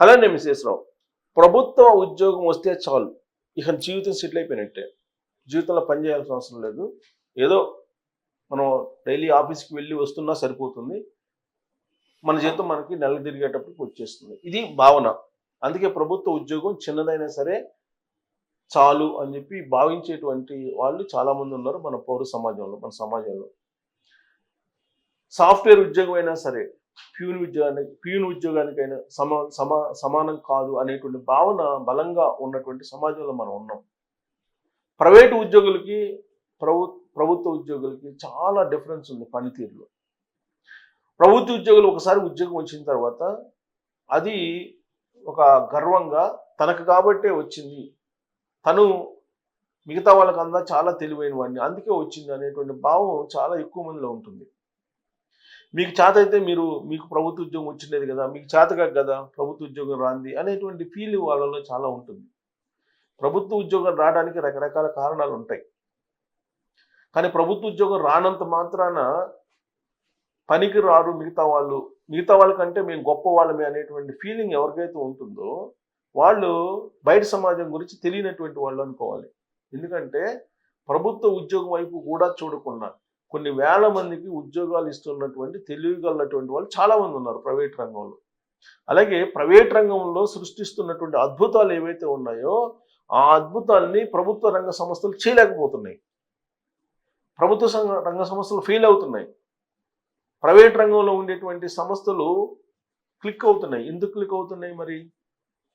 అలానే మిసేశ్వరరావు, ప్రభుత్వ ఉద్యోగం వస్తే చాలు, ఇక జీవితం సెటిల్ అయిపోయినట్టే. జీవితంలో పని చేయాల్సిన అవసరం లేదు. ఏదో మనం డైలీ ఆఫీస్కి వెళ్ళి వస్తున్నా సరిపోతుంది. మన జీవితం మనకి నెల తిరిగేటప్పటికి వచ్చేస్తుంది. ఇది భావన. అందుకే ప్రభుత్వ ఉద్యోగం చిన్నదైనా సరే చాలు అని చెప్పి భావించేటువంటి వాళ్ళు చాలామంది ఉన్నారు మన పౌర సమాజంలో, మన సమాజంలో. సాఫ్ట్వేర్ ఉద్యోగం అయినా సరే, ప్యూన్ ఉద్యోగానికైనా సమానం కాదు అనేటువంటి భావన బలంగా ఉన్నటువంటి సమాజంలో మనం ఉన్నాం. ప్రైవేటు ఉద్యోగులకి ప్రభుత్వ ఉద్యోగులకి చాలా డిఫరెన్స్ ఉంది పనితీరులో. ప్రభుత్వ ఉద్యోగులు ఒకసారి ఉద్యోగం వచ్చిన తర్వాత అది ఒక గర్వంగా తనకు కాబట్టే వచ్చింది, తను మిగతా వాళ్ళకందా చాలా తెలివైన వాడిని అందుకే వచ్చింది అనేటువంటి భావం చాలా ఎక్కువ మందిలో ఉంటుంది. మీకు చేత అయితే మీకు ప్రభుత్వ ఉద్యోగం వచ్చిండేది కదా, మీకు చేతగా కదా ప్రభుత్వ ఉద్యోగం రాంది అనేటువంటి ఫీల్ వాళ్ళలో చాలా ఉంటుంది. ప్రభుత్వ ఉద్యోగం రావడానికి రకరకాల కారణాలు ఉంటాయి. కానీ ప్రభుత్వ ఉద్యోగం రానంత మాత్రాన పనికి రారు మిగతా వాళ్ళకంటే మేము గొప్ప వాళ్ళమే అనేటువంటి ఫీలింగ్ ఎవరికైతే ఉంటుందో వాళ్ళు బయట సమాజం గురించి తెలియనటువంటి వాళ్ళు అనుకోవాలి. ఎందుకంటే ప్రభుత్వ ఉద్యోగం వైపు కూడా చూడకుండా కొన్ని వేల మందికి ఉద్యోగాలు ఇస్తున్నటువంటి తెలియగలటువంటి వాళ్ళు చాలామంది ఉన్నారు ప్రైవేట్ రంగంలో. అలాగే ప్రైవేట్ రంగంలో సృష్టిస్తున్నటువంటి అద్భుతాలు ఏవైతే ఉన్నాయో ఆ అద్భుతాల్ని ప్రభుత్వ రంగ సంస్థలు చేయలేకపోతున్నాయి. ప్రభుత్వ రంగ సంస్థలు ఫెయిల్ అవుతున్నాయి. ప్రైవేట్ రంగంలో ఉండేటువంటి సంస్థలు క్లిక్ అవుతున్నాయి. ఎందుకు క్లిక్ అవుతున్నాయి? మరి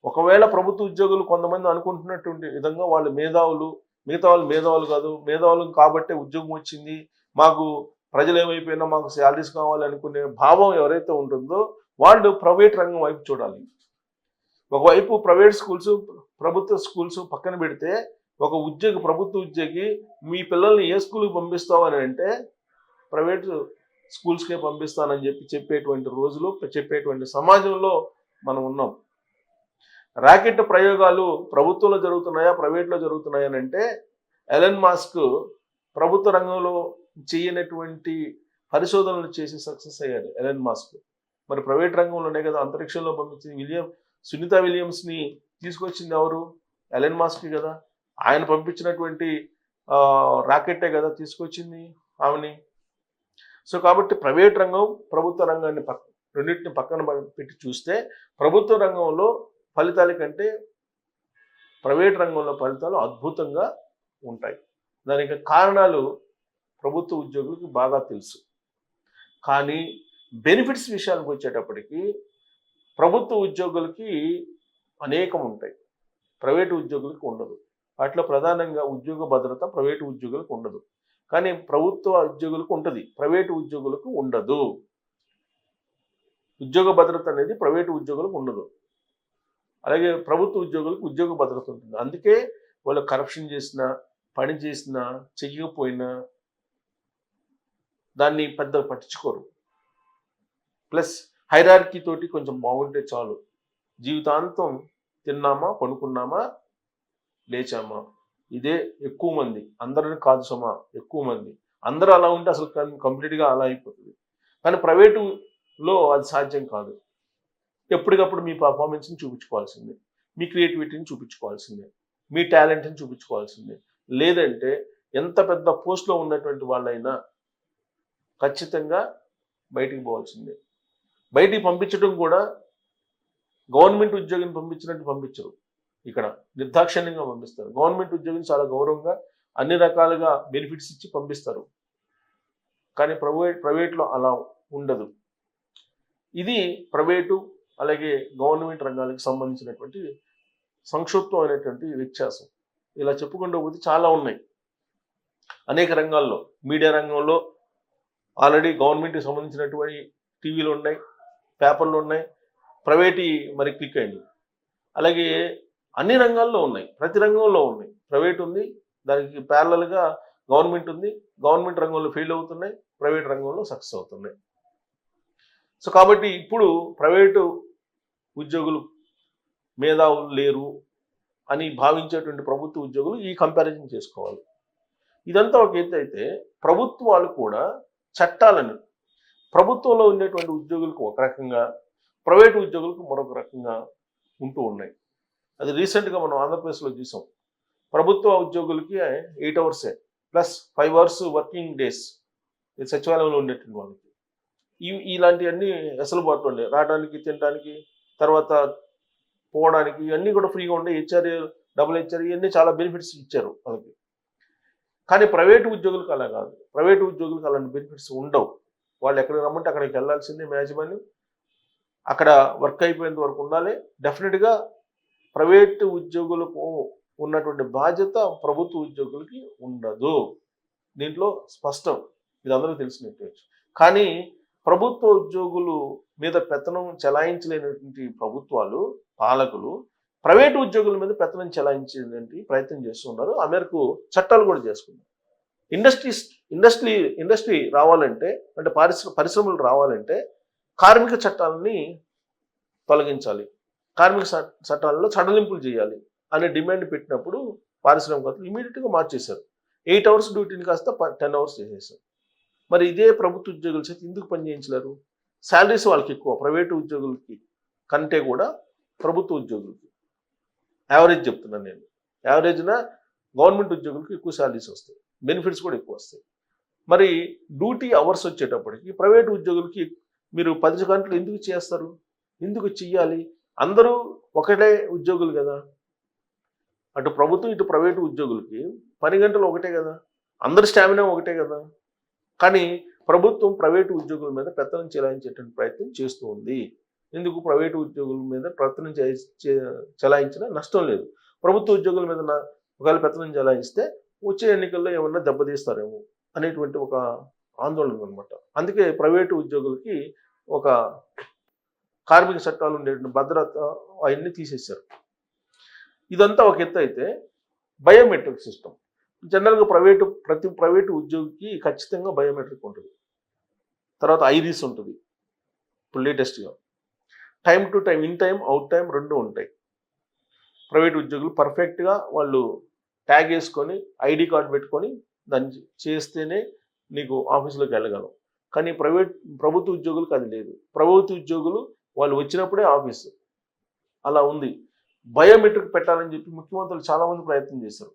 ఒకవేళ ప్రభుత్వ ఉద్యోగులు కొంతమంది అనుకుంటున్నటువంటి విధంగా వాళ్ళు మేధావులు, మిగతా వాళ్ళు మేధావులు కాదు, మేధావులు కాబట్టే ఉద్యోగం వచ్చింది, మాకు ప్రజలు ఏమైపోయినా మాకు శాలరీస్ కావాలి అనుకునే భావం ఎవరైతే ఉంటుందో వాళ్ళు ప్రైవేట్ రంగం వైపు చూడాలి. ఒకవైపు ప్రైవేట్ స్కూల్స్, ప్రభుత్వ స్కూల్స్ పక్కన పెడితే ఒక ప్రభుత్వ ఉద్యోగి మీ పిల్లల్ని ఏ స్కూల్కి పంపిస్తామని అంటే ప్రైవేట్ స్కూల్స్కే పంపిస్తానని చెప్పేటువంటి రోజులు, చెప్పేటువంటి సమాజంలో మనం ఉన్నాం. రాకెట్ ప్రయోగాలు ప్రభుత్వంలో జరుగుతున్నాయా, ప్రైవేట్లో జరుగుతున్నాయా అని అంటే ఎలన్ మాస్క్ ప్రభుత్వ రంగంలో చేయనటువంటి పరిశోధనలు చేసి సక్సెస్ అయ్యాడు ఎలన్ మాస్క్. మరి ప్రైవేట్ రంగంలోనే కదా అంతరిక్షంలో పంపించింది. సునీత విలియమ్స్ని తీసుకొచ్చింది ఎవరు? ఎలన్ మాస్క్ కదా. ఆయన పంపించినటువంటి రాకెట్టే కదా తీసుకొచ్చింది ఆమెని. సో కాబట్టి ప్రైవేట్ రంగం, ప్రభుత్వ రంగాన్ని రెండింటిని పక్కన పెట్టి చూస్తే ప్రభుత్వ రంగంలో ఫలితాల కంటే ప్రైవేట్ రంగంలో ఫలితాలు అద్భుతంగా ఉంటాయి. దానికి కారణాలు ప్రభుత్వ ఉద్యోగులకు బాగా తెలుసు. కానీ బెనిఫిట్స్ విషయానికి వచ్చేటప్పటికి ప్రభుత్వ ఉద్యోగులకి అనేకం ఉంటాయి, ప్రైవేటు ఉద్యోగులకు ఉండదు. వాటిలో ప్రధానంగా ఉద్యోగ భద్రత ప్రైవేటు ఉద్యోగులకు ఉండదు, కానీ ప్రభుత్వ ఉద్యోగులకు ఉంటుంది, ప్రైవేటు ఉద్యోగులకు ఉండదు. ఉద్యోగ భద్రత అనేది ప్రైవేటు ఉద్యోగులకు ఉండదు. అలాగే ప్రభుత్వ ఉద్యోగులకు ఉద్యోగ భద్రత ఉంటుంది. అందుకే వాళ్ళు కరప్షన్ చేసినా, పని చేసినా, చెయ్యకపోయినా దాన్ని పెద్ద పట్టించుకోరు. ప్లస్ హైరార్కీ తోటి కొంచెం బాగుంటే చాలు, జీవితాంతం తిన్నామా, పనుకున్నామా, లేచామా, ఇదే ఎక్కువ మంది. అందరిని కాదు సమా, ఎక్కువ మంది. అందరూ అలా ఉంటే అసలు కంప్లీట్గా అలా అయిపోతుంది. కానీ ప్రైవేటులో అది సాధ్యం కాదు. ఎప్పటికప్పుడు మీ పర్ఫార్మెన్స్ని చూపించుకోవాల్సిందే, మీ క్రియేటివిటీని చూపించుకోవాల్సిందే, మీ టాలెంట్ని చూపించుకోవాల్సిందే. లేదంటే ఎంత పెద్ద పోస్ట్లో ఉన్నటువంటి వాళ్ళైనా ఖచ్చితంగా బయటికి పోవాల్సిందే. బయటికి పంపించడం కూడా గవర్నమెంట్ ఉద్యోగిని పంపించినట్టు పంపించరు. ఇక్కడ నిర్దాక్షిణ్యంగా పంపిస్తారు. గవర్నమెంట్ ఉద్యోగిని చాలా గౌరవంగా అన్ని రకాలుగా బెనిఫిట్స్ ఇచ్చి పంపిస్తారు. కానీ ప్రైవేట్లో అలా ఉండదు. ఇది ప్రైవేటు అలాగే గవర్నమెంట్ రంగాలకు సంబంధించినటువంటి సంక్షిప్తమైనటువంటి వ్యత్యాసం. ఇలా చెప్పుకుంటూ పోతే చాలా ఉన్నాయి. అనేక రంగాల్లో, మీడియా రంగంలో ఆల్రెడీ గవర్నమెంట్కి సంబంధించినటువంటి టీవీలు ఉన్నాయి, పేపర్లు ఉన్నాయి, ప్రైవేట్ మరి క్లిక్ అయింది. అలాగే అన్ని రంగాల్లో ఉన్నాయి, ప్రతి రంగంలో ఉన్నాయి. ప్రైవేట్ ఉంది, దానికి ప్యారలల్గా గవర్నమెంట్ ఉంది. గవర్నమెంట్ రంగంలో ఫెయిల్ అవుతున్నాయి, ప్రైవేట్ రంగంలో సక్సెస్ అవుతున్నాయి. సో కాబట్టి ఇప్పుడు ప్రైవేటు ఉద్యోగులు మేధావులు లేరు అని భావించేటువంటి ప్రభుత్వ ఉద్యోగులు ఈ కంపారిజన్ చేసుకోవాలి. ఇదంతా ఒక ఎత్తు అయితే ప్రభుత్వాలు కూడా చట్టాలను ప్రభుత్వంలో ఉండేటువంటి ఉద్యోగులకు ఒక రకంగా, ప్రైవేటు ఉద్యోగులకు మరొక రకంగా ఉంటూ ఉన్నాయి. అది రీసెంట్గా మనం ఆంధ్రప్రదేశ్లో చూసాం. ప్రభుత్వ ఉద్యోగులకి 8 అవర్సే ప్లస్ 5 అవర్స్ వర్కింగ్ డేస్ సచివాలయంలో ఉండేటువంటి వాళ్ళకి. ఇలాంటివన్నీ వెసులుబాట్లు ఉన్నాయి. రావడానికి, తినడానికి, తర్వాత పోవడానికి ఇవన్నీ కూడా ఫ్రీగా ఉండే. హెచ్ఆర్, డబుల్ హెచ్ఆర్ ఇవన్నీ చాలా బెనిఫిట్స్ ఇచ్చారు వాళ్ళకి. కానీ ప్రైవేటు ఉద్యోగులకు అలా కాదు. ప్రైవేటు ఉద్యోగులకు అలాంటి బెనిఫిట్స్ ఉండవు. వాళ్ళు ఎక్కడికి రమ్మంటే అక్కడికి వెళ్ళాల్సిందే యాజమాన్యం. అక్కడ వర్క్ అయిపోయేంత వరకు ఉండాలి. డెఫినెట్గా ప్రైవేటు ఉద్యోగులకు ఉన్నటువంటి బాధ్యత ప్రభుత్వ ఉద్యోగులకి ఉండదు. దీంట్లో స్పష్టం, ఇది అందరూ తెలిసినట్టు. కానీ ప్రభుత్వ ఉద్యోగులు మీద పెత్తనం చెలాయించలేనటువంటి ప్రభుత్వాలు, పాలకులు ప్రైవేటు ఉద్యోగుల మీద పెత్తనం చెలాయించేటువంటి ప్రయత్నం చేస్తున్నారు. ఆ మేరకు చట్టాలు కూడా చేసుకున్నారు. ఇండస్ట్రీ రావాలంటే, అంటే పరిశ్రమలు రావాలంటే కార్మిక చట్టాలని తొలగించాలి, కార్మిక చట్టాలలో సడలింపులు చేయాలి అనే డిమాండ్ పెట్టినప్పుడు పారిశ్రామికవేత్తలు ఇమీడియట్గా మార్చేశారు. 8 అవర్స్ డ్యూటీని కాస్త 10 అవర్స్ చేసేసారు. మరి ఇదే ప్రభుత్వ ఉద్యోగుల చేత ఎందుకు పని చేయించలేరు? శాలరీస్ వాళ్ళకి ఎక్కువ, ప్రైవేటు ఉద్యోగులకి కంటే కూడా ప్రభుత్వ ఉద్యోగులకి. యావరేజ్ చెప్తున్నాను నేను. యావరేజ్న గవర్నమెంట్ ఉద్యోగులకి ఎక్కువ శాలరీస్ వస్తాయి, బెనిఫిట్స్ కూడా ఎక్కువ వస్తాయి. మరి డ్యూటీ అవర్స్ వచ్చేటప్పటికి ప్రైవేటు ఉద్యోగులకి మీరు 10 గంటలు ఎందుకు చేస్తారు? ఎందుకు చెయ్యాలి? అందరూ ఒకటే ఉద్యోగులు కదా. అటు ప్రభుత్వం, ఇటు ప్రైవేటు ఉద్యోగులకి 10 గంటలు ఒకటే కదా, అందరి స్టామినా ఒకటే కదా. కానీ ప్రభుత్వం ప్రైవేటు ఉద్యోగుల మీద పెత్తనం చెలాయించేటువంటి ప్రయత్నం చేస్తూ ఉంది. ఎందుకు? ప్రైవేటు ఉద్యోగుల మీద పెత్తనం చెలాయించినా నష్టం లేదు. ప్రభుత్వ ఉద్యోగుల మీద ఒకవేళ పెత్తనం చెలాయిస్తే వచ్చే ఎన్నికల్లో ఏమన్నా దెబ్బతీస్తారేమో అనేటువంటి ఒక ఆందోళన అనమాట. అందుకే ప్రైవేటు ఉద్యోగులకి ఒక కార్మిక చట్టాలు ఉండేటువంటి భద్రత అవన్నీ తీసేశారు. ఇదంతా ఒక ఎత్తు అయితే, బయోమెట్రిక్ సిస్టమ్ జనరల్గా ప్రతి ప్రైవేటు ఉద్యోగికి ఖచ్చితంగా బయోమెట్రిక్ ఉంటుంది. తర్వాత ఐరిస్ ఉంటుంది. ఇప్పుడు లేటెస్ట్గా time to time, in time, out time రెండు ఉంటాయి. ప్రైవేట్ ఉద్యోగులు పర్ఫెక్ట్గా వాళ్ళు ట్యాగ్ వేసుకొని ఐడి కార్డు పెట్టుకొని దాన్ని చేస్తేనే నీకు ఆఫీస్లోకి వెళ్ళగలం. కానీ ప్రభుత్వ ఉద్యోగులకు అది లేదు. ప్రభుత్వ ఉద్యోగులు వాళ్ళు వచ్చినప్పుడే ఆఫీసు, అలా ఉంది. బయోమెట్రిక్ పెట్టాలని చెప్పి ముఖ్యమంత్రులు చాలామంది ప్రయత్నం చేశారు.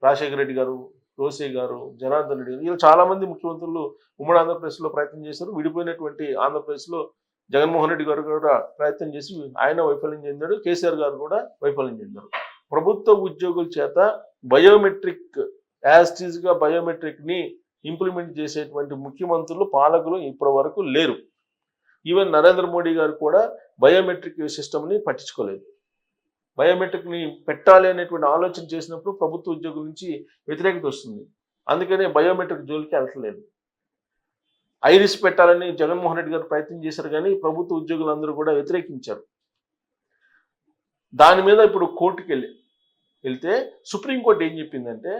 రాజశేఖర రెడ్డి గారు, రోసే గారు, జనార్దన్ రెడ్డి గారు, ఇలా చాలామంది ముఖ్యమంత్రులు ఉమ్మడి ఆంధ్రప్రదేశ్లో ప్రయత్నం చేశారు. విడిపోయినటువంటి ఆంధ్రప్రదేశ్లో జగన్మోహన్ రెడ్డి గారు కూడా ప్రయత్నం చేసి ఆయన వైఫల్యం చెందాడు. కేసీఆర్ గారు కూడా వైఫల్యం చెందారు. ప్రభుత్వ ఉద్యోగుల చేత బయోమెట్రిక్ యాజ్టీజ్గా బయోమెట్రిక్ని ఇంప్లిమెంట్ చేసేటువంటి ముఖ్యమంత్రులు, పాలకులు ఇప్పటి వరకు లేరు. ఈవెన్ నరేంద్ర మోడీ గారు కూడా బయోమెట్రిక్ సిస్టమ్ని పట్టించుకోలేదు. బయోమెట్రిక్ని పెట్టాలి అనేటువంటి ఆలోచన చేసినప్పుడు ప్రభుత్వ ఉద్యోగుల నుంచి వ్యతిరేకత వస్తుంది. అందుకనే బయోమెట్రిక్ జోలికి వెళ్ళట్లేదు. ఐరిస్ పెట్టాలని జగన్మోహన్ రెడ్డి గారు ప్రయత్నం చేశారు, కానీ ప్రభుత్వ ఉద్యోగులందరూ కూడా వ్యతిరేకించారు. దాని మీద ఇప్పుడు కోర్టుకి వెళ్తే సుప్రీంకోర్టు ఏం చెప్పిందంటే,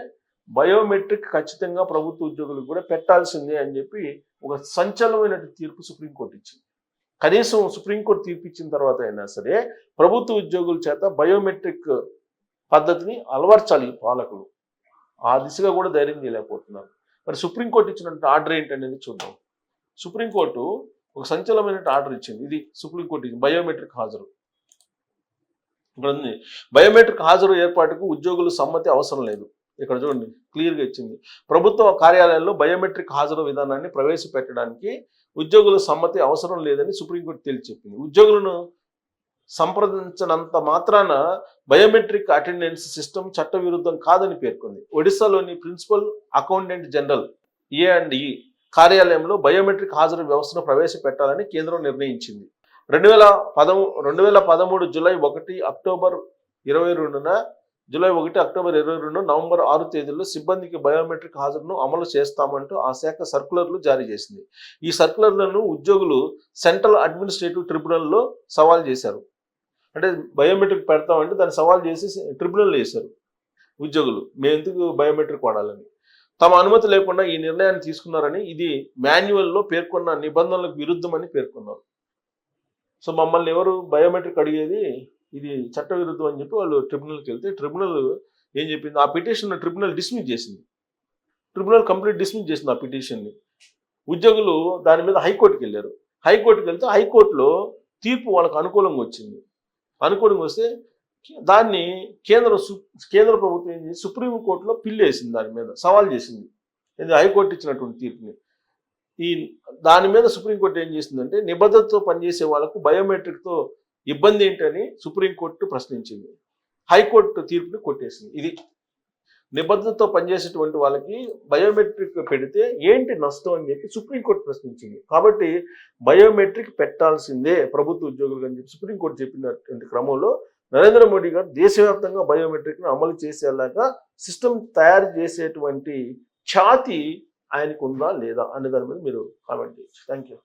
బయోమెట్రిక్ ఖచ్చితంగా ప్రభుత్వ ఉద్యోగులకు కూడా పెట్టాల్సిందే అని చెప్పి ఒక సంచలనమైన తీర్పు సుప్రీంకోర్టు ఇచ్చింది. కనీసం సుప్రీంకోర్టు తీర్పు ఇచ్చిన తర్వాత అయినా సరే ప్రభుత్వ ఉద్యోగుల చేత బయోమెట్రిక్ పద్ధతిని అలవర్చాలి పాలకులు. ఆ దిశగా కూడా ధైర్యం చేయలేకపోతున్నారు. మరి సుప్రీంకోర్టు ఇచ్చినటువంటి ఆర్డర్ ఏంటనేది చూద్దాం. సుప్రీంకోర్టు ఒక సంచలనమైన ఆర్డర్ ఇచ్చింది. ఇది సుప్రీంకోర్టు ఇచ్చింది, బయోమెట్రిక్ హాజరు. ఇక్కడ ఉంది, బయోమెట్రిక్ హాజరు ఏర్పాటుకు ఉద్యోగుల సమ్మతి అవసరం లేదు. ఇక్కడ చూడండి, క్లియర్గా ఇచ్చింది. ప్రభుత్వ కార్యాలయాల్లో బయోమెట్రిక్ హాజరు విధానాన్ని ప్రవేశపెట్టడానికి ఉద్యోగుల సమ్మతి అవసరం లేదని సుప్రీంకోర్టు తేల్చి చెప్పింది. ఉద్యోగులను సంప్రదించినంత మాత్రాన బయోమెట్రిక్ అటెండెన్స్ సిస్టమ్ చట్టవిరుద్ధం కాదని పేర్కొంది. ఒడిశాలోని ప్రిన్సిపల్ అకౌంటెంట్ జనరల్ A&E కార్యాలయంలో బయోమెట్రిక్ హాజరు వ్యవస్థను ప్రవేశపెట్టాలని కేంద్రం నిర్ణయించింది. 2013 జూలై 1, అక్టోబర్ 22న జూలై 1, అక్టోబర్ 22, నవంబర్ 6 తేదీల్లో సిబ్బందికి బయోమెట్రిక్ హాజరును అమలు చేస్తామంటూ ఆ శాఖ సర్కులర్లు జారీ చేసింది. ఈ సర్కులర్లను ఉద్యోగులు సెంట్రల్ అడ్మినిస్ట్రేటివ్ ట్రిబ్యునల్లో సవాల్ చేశారు. అంటే బయోమెట్రిక్ పెడతామంటే దాన్ని సవాల్ చేసి ట్రిబ్యునల్ వేశారు ఉద్యోగులు, మేము ఎందుకు బయోమెట్రిక్ వాడాలని. తమ అనుమతి లేకుండా ఈ నిర్ణయాన్ని తీసుకున్నారని, ఇది మాన్యువల్లో పేర్కొన్న నిబంధనలకు విరుద్ధమని పేర్కొన్నారు. సో మమ్మల్ని ఎవరు బయోమెట్రిక్ అడిగేది, ఇది చట్ట విరుద్ధం అని చెప్పి వాళ్ళు ట్రిబ్యునల్కి వెళ్తే ట్రిబ్యునల్ ఏం చెప్పింది, ఆ పిటిషన్ ట్రిబ్యునల్ డిస్మిస్ చేసింది. ట్రిబ్యునల్ కంప్లీట్ డిస్మిస్ చేసింది ఆ పిటిషన్ని. ఉద్యోగులు దాని మీద హైకోర్టుకి వెళ్ళారు. హైకోర్టుకి వెళ్తే హైకోర్టులో తీర్పు వాళ్ళకు అనుకూలంగా వచ్చింది. అనుకోవడం వస్తే దాన్ని కేంద్ర ప్రభుత్వం ఏం చేసి సుప్రీంకోర్టులో పిల్లు వేసింది, దాని మీద సవాల్ చేసింది. ఇది హైకోర్టు ఇచ్చినటువంటి తీర్పుని. దాని మీద సుప్రీంకోర్టు ఏం చేసిందంటే నిబద్ధతతో పనిచేసే వాళ్ళకు బయోమెట్రిక్తో ఇబ్బంది ఏంటని సుప్రీంకోర్టు ప్రశ్నించింది. హైకోర్టు తీర్పుని కొట్టేసింది. ఇది నిబద్ధతతో పనిచేసేటువంటి వాళ్ళకి బయోమెట్రిక్ పెడితే ఏంటి నష్టం అని చెప్పి సుప్రీంకోర్టు ప్రశ్నించింది. కాబట్టి బయోమెట్రిక్ పెట్టాల్సిందే ప్రభుత్వ ఉద్యోగులు అని చెప్పి సుప్రీంకోర్టు చెప్పినటువంటి క్రమంలో నరేంద్ర మోడీ గారు దేశవ్యాప్తంగా బయోమెట్రిక్ను అమలు చేసేలాగా సిస్టమ్ తయారు చేసేటువంటి ఖ్యాతి ఆయనకు ఉందా లేదా అనే దాని మీద మీరు కామెంట్ చేయొచ్చు. Thank you.